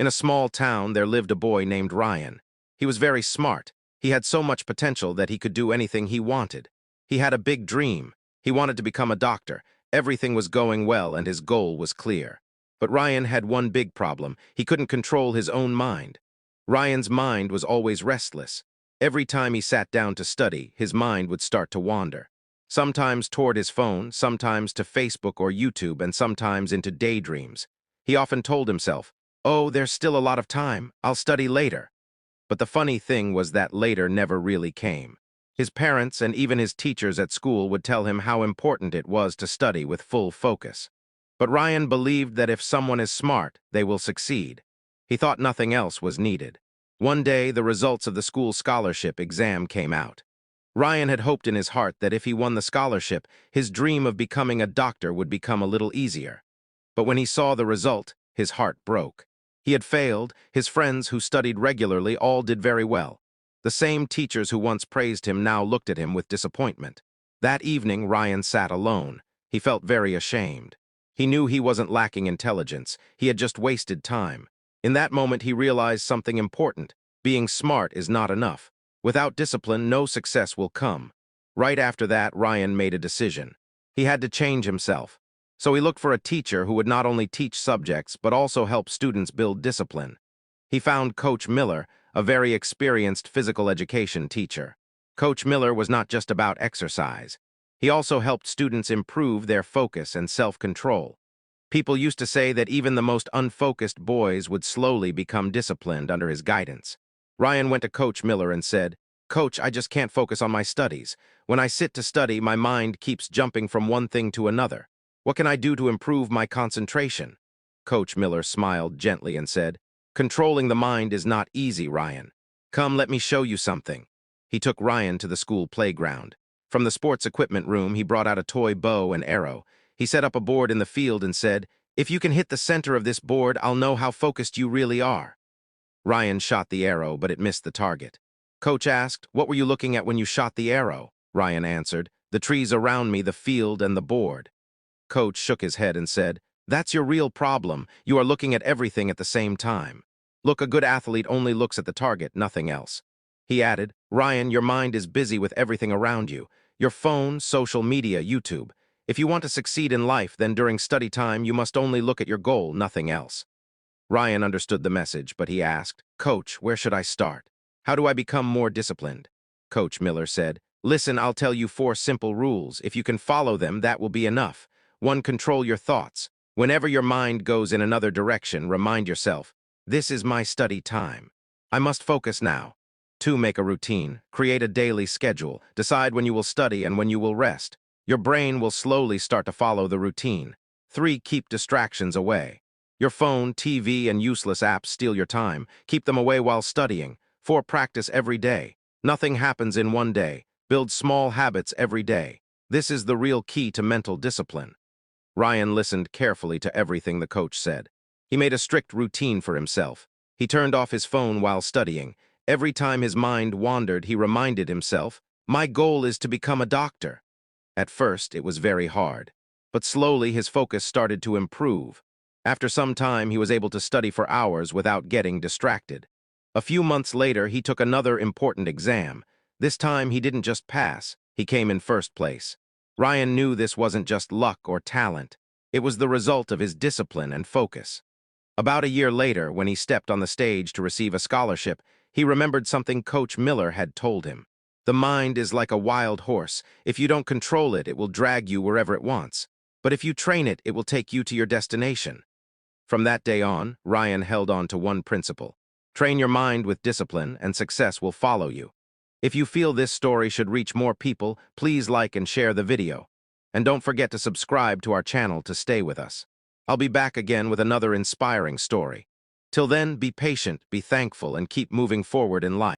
In a small town, there lived a boy named Ryan. He was very smart. He had so much potential that he could do anything he wanted. He had a big dream. He wanted to become a doctor. Everything was going well and his goal was clear. But Ryan had one big problem. He couldn't control his own mind. Ryan's mind was always restless. Every time he sat down to study, his mind would start to wander. Sometimes toward his phone, sometimes to Facebook or YouTube, and sometimes into daydreams. He often told himself, "Oh, there's still a lot of time. I'll study later." But the funny thing was that later never really came. His parents and even his teachers at school would tell him how important it was to study with full focus. But Ryan believed that if someone is smart, they will succeed. He thought nothing else was needed. One day, the results of the school scholarship exam came out. Ryan had hoped in his heart that if he won the scholarship, his dream of becoming a doctor would become a little easier. But when he saw the result, his heart broke. He had failed. His friends who studied regularly all did very well. The same teachers who once praised him now looked at him with disappointment. That evening, Ryan sat alone. He felt very ashamed. He knew he wasn't lacking intelligence. He had just wasted time. In that moment, he realized something important. Being smart is not enough. Without discipline, no success will come. Right after that, Ryan made a decision. He had to change himself. So he looked for a teacher who would not only teach subjects, but also help students build discipline. He found Coach Miller, a very experienced physical education teacher. Coach Miller was not just about exercise. He also helped students improve their focus and self-control. People used to say that even the most unfocused boys would slowly become disciplined under his guidance. Ryan went to Coach Miller and said, "Coach, I just can't focus on my studies. When I sit to study, my mind keeps jumping from one thing to another. What can I do to improve my concentration?" Coach Miller smiled gently and said, "Controlling the mind is not easy, Ryan. Come, let me show you something." He took Ryan to the school playground. From the sports equipment room, he brought out a toy bow and arrow. He set up a board in the field and said, "If you can hit the center of this board, I'll know how focused you really are." Ryan shot the arrow, but it missed the target. Coach asked, "What were you looking at when you shot the arrow?" Ryan answered, "The trees around me, the field, and the board." Coach shook his head and said, "That's your real problem. You are looking at everything at the same time. Look, a good athlete only looks at the target, nothing else." He added, "Ryan, your mind is busy with everything around you. Your phone, social media, YouTube. If you want to succeed in life, then during study time, you must only look at your goal, nothing else." Ryan understood the message, but he asked, "Coach, where should I start? How do I become more disciplined?" Coach Miller said, "Listen, I'll tell you 4 simple rules. If you can follow them, that will be enough. 1. Control your thoughts. Whenever your mind goes in another direction, remind yourself, 'This is my study time. I must focus now.' 2. Make a routine. Create a daily schedule. Decide when you will study and when you will rest. Your brain will slowly start to follow the routine. 3. Keep distractions away. Your phone, TV, and useless apps steal your time. Keep them away while studying. 4. Practice every day. Nothing happens in one day. Build small habits every day. This is the real key to mental discipline." Ryan listened carefully to everything the coach said. He made a strict routine for himself. He turned off his phone while studying. Every time his mind wandered, he reminded himself, "My goal is to become a doctor." At first, it was very hard. But slowly, his focus started to improve. After some time, he was able to study for hours without getting distracted. A few months later, he took another important exam. This time, he didn't just pass, he came in first place. Ryan knew this wasn't just luck or talent. It was the result of his discipline and focus. About a year later, when he stepped on the stage to receive a scholarship, he remembered something Coach Miller had told him. "The mind is like a wild horse. If you don't control it, it will drag you wherever it wants. But if you train it, it will take you to your destination." From that day on, Ryan held on to one principle. Train your mind with discipline, and success will follow you. If you feel this story should reach more people, please like and share the video. And don't forget to subscribe to our channel to stay with us. I'll be back again with another inspiring story. Till then, be patient, be thankful, and keep moving forward in life.